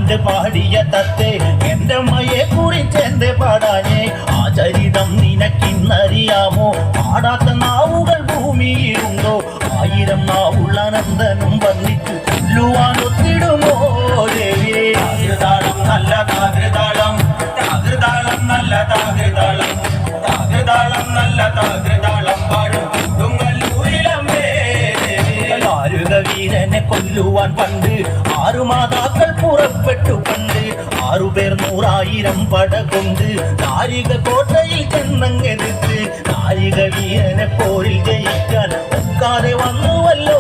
പണ്ട് പാടിയ തത്തേ എന്റെ അമ്മയെ കുറിച്ചെന്ത് പാടാനേ ആ ചരിതം നിനക്കിന്നറിയാമോ പാടാത്ത നാവുകൾ ഭൂമിയിലുണ്ടോ ആയിരം നാവുള്ള നന്ദനും വന്നിട്ട് കൊല്ലുവാൻ ഒത്തിടുമോ ദേവിയെ താകൃതാളം നല്ല താകൃതാളം താകൃതാളം നല്ല താകൃതാളം താകൃതാളം നല്ല താകൃതാളം പാടും വീരനെ കൊല്ലുവാൻ പണ്ട് 6 മാതാക്കൾ പുറപ്പെട്ടു പണ്ട് 6 പേർ 100,000 പട കൊണ്ട് നാരിക കോട്ടയിൽ ചെന്നങ്ങെടുത്ത് നാരിക വീരനെ പോരിൽ ജയിക്കാൻ ഒക്കാതെ വന്നുവല്ലോ